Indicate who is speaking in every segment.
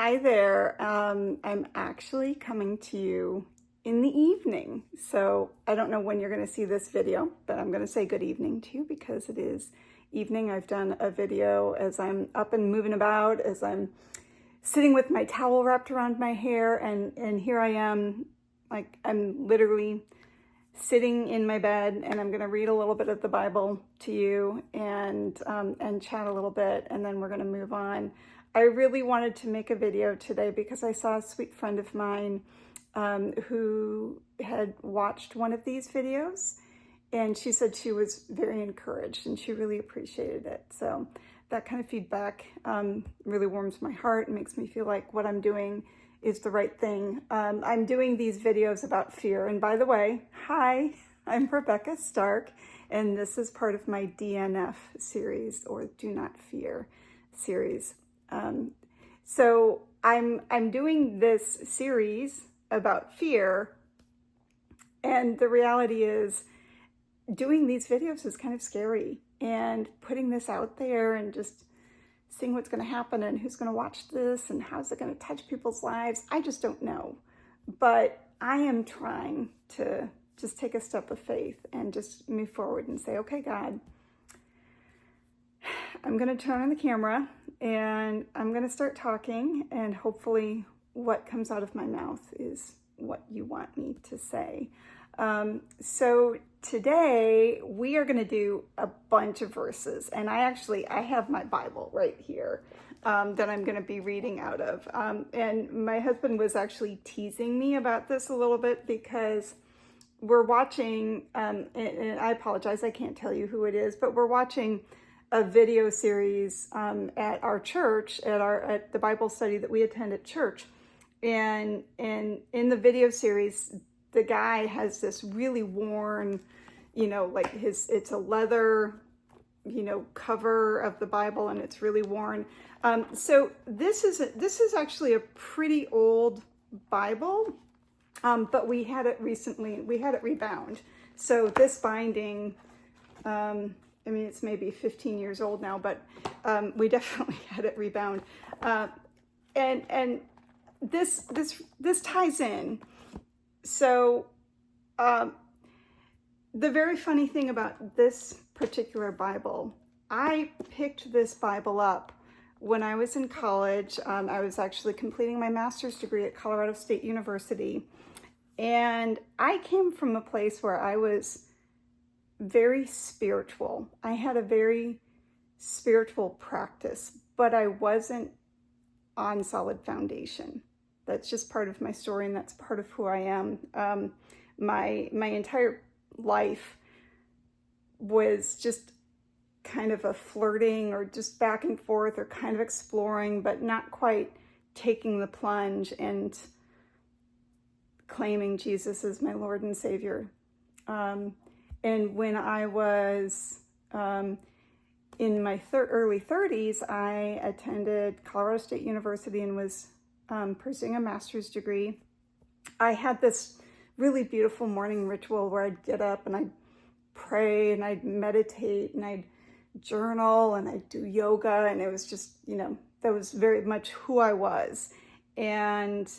Speaker 1: Hi there. I'm actually coming to you in the evening. So I don't know when you're going to see this video, but I'm going to say good evening to you because it is evening. I've done a video as I'm up and moving about, as I'm sitting with my towel wrapped around my hair, and here I am, like I'm literally sitting in my bed, and I'm going to read a little bit of the Bible to you and chat a little bit, and then we're going to move on. I really wanted to make a video today because I saw a sweet friend of mine who had watched one of these videos, and she said she was very encouraged and she really appreciated it. So that kind of feedback really warms my heart and makes me feel like what I'm doing is the right thing. I'm doing these videos about fear. And by the way, hi, I'm Rebecca Stark, and this is part of my DNF series, or Do Not Fear series. So I'm doing this series about fear, and the reality is doing these videos is kind of scary, and putting this out there and just seeing what's going to happen and who's going to watch this and how's it going to touch people's lives, I just don't know. But I am trying to just take a step of faith and just move forward and say, okay, God, I'm going to turn on the camera and I'm going to start talking, and hopefully what comes out of my mouth is what you want me to say. So today we are going to do a bunch of verses, and I have my Bible right here that I'm going to be reading out of. And my husband was actually teasing me about this a little bit because we're watching, and I apologize, I can't tell you who it is, but we're watching a video series at our church, at the Bible study that we attend at church. And in the video series, the guy has this really worn, like it's a leather, cover of the Bible, and it's really worn. So this is actually a pretty old Bible, but we had it rebound. So this binding, it's maybe 15 years old now, but we definitely had it rebound. And this ties in. So the very funny thing about this particular Bible, I picked this Bible up when I was in college. I was actually completing my master's degree at Colorado State University. And I came from a place where I was very spiritual. I had a very spiritual practice, but I wasn't on solid foundation. That's just part of my story, and that's part of who I am. My entire life was just kind of a flirting, or just back and forth, or kind of exploring, but not quite taking the plunge and claiming Jesus as my Lord and Savior. And when I was in my early 30s, I attended Colorado State University and was pursuing a master's degree. I had this really beautiful morning ritual where I'd get up and I'd pray and I'd meditate and I'd journal and I'd do yoga, and it was just, that was very much who I was. And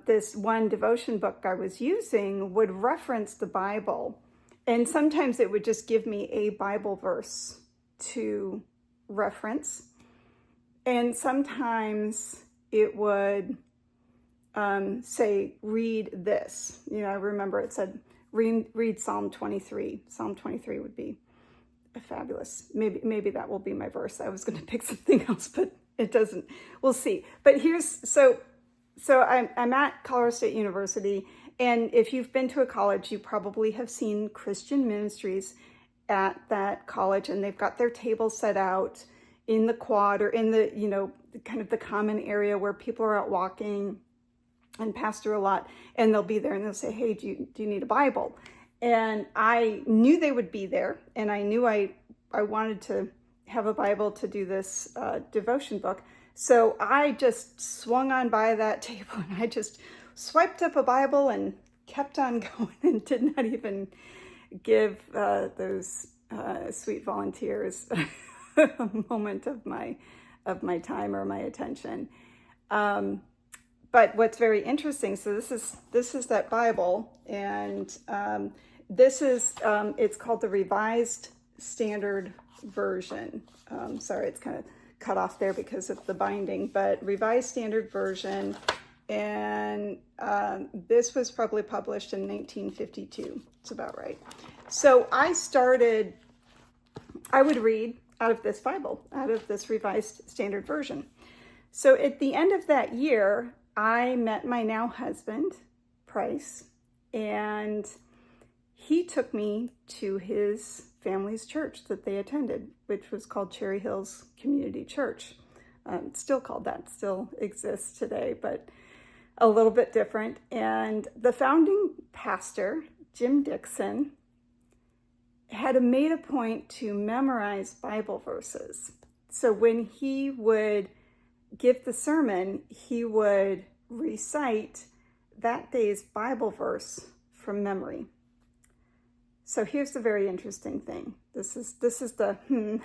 Speaker 1: this one devotion book I was using would reference the Bible, and sometimes it would just give me a Bible verse to reference, and sometimes it would say, read this. I remember it said, read Psalm 23. Psalm 23 would be fabulous. Maybe that will be my verse. I was going to pick something else, but it doesn't. We'll see. But so I'm at Colorado State University, and if you've been to a college, you probably have seen Christian ministries at that college, and they've got their tables set out in the quad, or in the, kind of the common area where people are out walking and pastor a lot, and they'll be there and they'll say, hey, do you need a Bible? And I knew they would be there, and I knew I wanted to have a Bible to do this devotion book. So I just swung on by that table and I just swiped up a Bible and kept on going, and did not even give those sweet volunteers a moment of my time or my attention. But what's very interesting, so this is that Bible, and this is it's called the Revised Standard Version. Sorry, it's kind of cut off there because of the binding, but Revised Standard Version, and this was probably published in 1952. It's about right. So I would read out of this Bible, out of this Revised Standard Version. So at the end of that year, I met my now husband, Price, and he took me to his family's church that they attended, which was called Cherry Hills Community Church. It's still called that, still exists today, but a little bit different. And the founding pastor, Jim Dixon, had made a point to memorize Bible verses. So when he would give the sermon, he would recite that day's Bible verse from memory. So here's the very interesting thing. This is the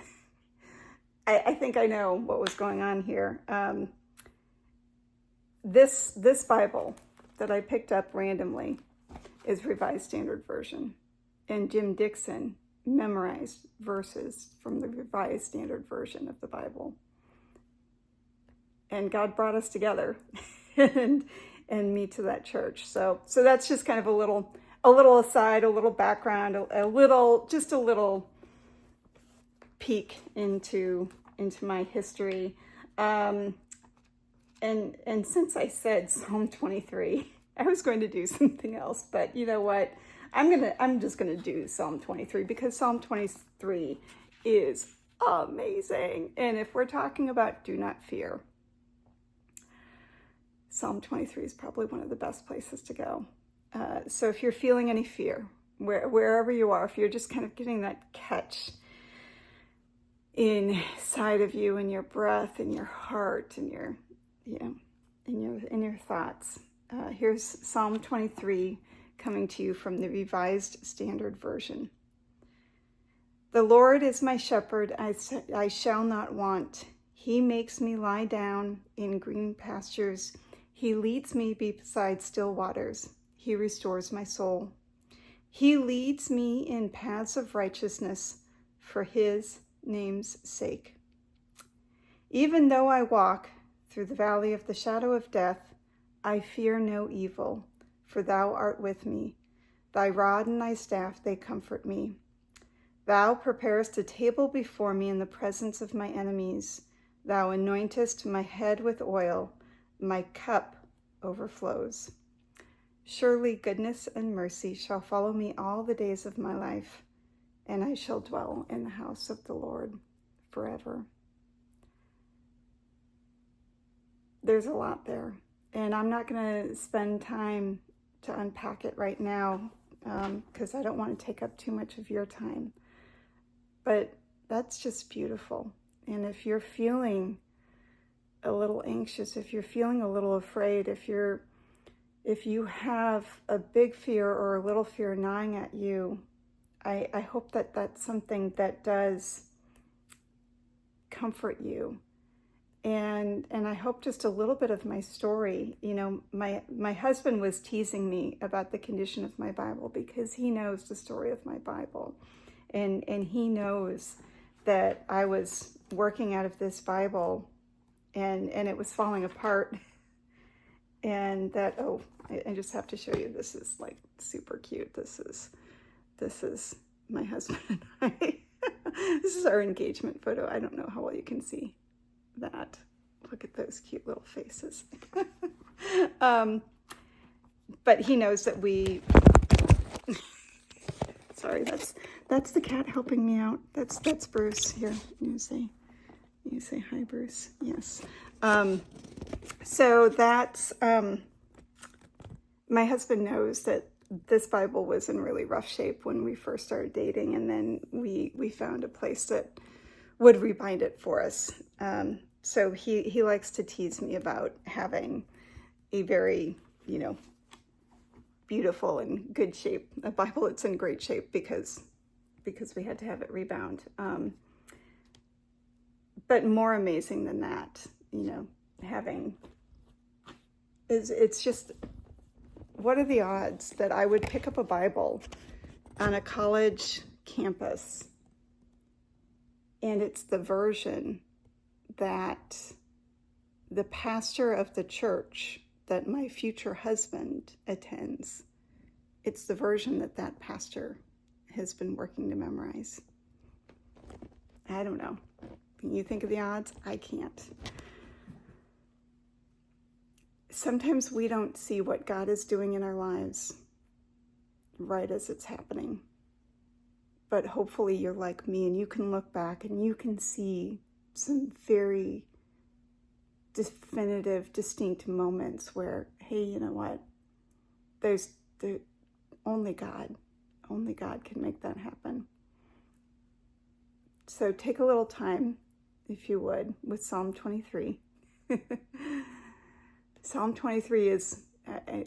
Speaker 1: I think I know what was going on here. This Bible that I picked up randomly is Revised Standard Version, and Jim Dixon memorized verses from the Revised Standard Version of the Bible. And God brought us together and me to that church. So that's just kind of a little aside, a little background, a little peek into my history. And since I said Psalm 23, I was going to do something else, but you know what? I'm just gonna do Psalm 23 because Psalm 23 is amazing. And if we're talking about do not fear, Psalm 23 is probably one of the best places to go. So if you're feeling any fear, wherever you are, if you're just kind of getting that catch inside of you, in your breath, in your heart, in your, in your thoughts, here's Psalm 23 coming to you from the Revised Standard Version. The Lord is my shepherd, I shall not want. He makes me lie down in green pastures. He leads me beside still waters. He restores my soul. He leads me in paths of righteousness for his name's sake. Even though I walk through the valley of the shadow of death, I fear no evil, for thou art with me. Thy rod and thy staff, they comfort me. Thou preparest a table before me in the presence of my enemies. Thou anointest my head with oil. My cup overflows. Surely goodness and mercy shall follow me all the days of my life, and I shall dwell in the house of the Lord forever. There's a lot there, and I'm not going to spend time to unpack it right now because I don't want to take up too much of your time. But that's just beautiful. And if you're feeling a little anxious, if you're feeling a little afraid, if you have a big fear or a little fear gnawing at you, I hope that that's something that does comfort you. And I hope just a little bit of my story. You know, my husband was teasing me about the condition of my Bible because he knows the story of my Bible. And he knows that I was working out of this Bible and it was falling apart. And that, I just have to show you, this is like super cute. This is my husband and I. This is our engagement photo. I don't know how well you can see that. Look at those cute little faces. But he knows that we, sorry, that's the cat helping me out. That's Bruce. Here, you say hi, Bruce. Yes. So that's, my husband knows that this Bible was in really rough shape when we first started dating, and then we found a place that would rebind it for us. So he likes to tease me about having a very, beautiful and good shape, a Bible that's in great shape because we had to have it rebound. But more amazing than that, having it's just, what are the odds that I would pick up a Bible on a college campus and it's the version that the pastor of the church that my future husband attends, it's the version that that pastor has been working to memorize. I don't know. Can you think of the odds? I can't. Sometimes we don't see what God is doing in our lives right as it's happening. But hopefully you're like me and you can look back and you can see some very definitive, distinct moments where, hey, you know what? Only God can make that happen. So take a little time, if you would, with Psalm 23. Psalm 23 is,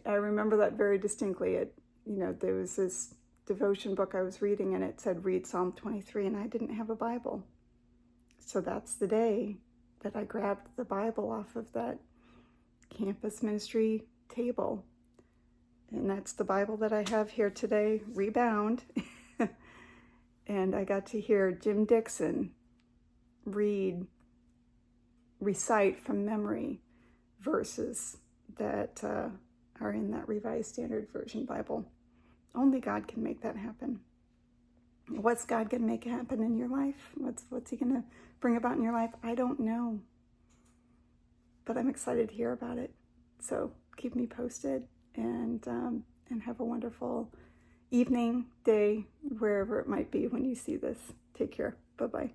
Speaker 1: I remember that very distinctly. There was this devotion book I was reading and it said, read Psalm 23, and I didn't have a Bible. So that's the day that I grabbed the Bible off of that campus ministry table. And that's the Bible that I have here today, rebound. And I got to hear Jim Dixon recite from memory verses that are in that Revised Standard Version Bible. Only God can make that happen. What's God going to make happen in your life? What's he going to bring about in your life? I don't know. But I'm excited to hear about it. So keep me posted and have a wonderful evening, day, wherever it might be when you see this. Take care. Bye-bye.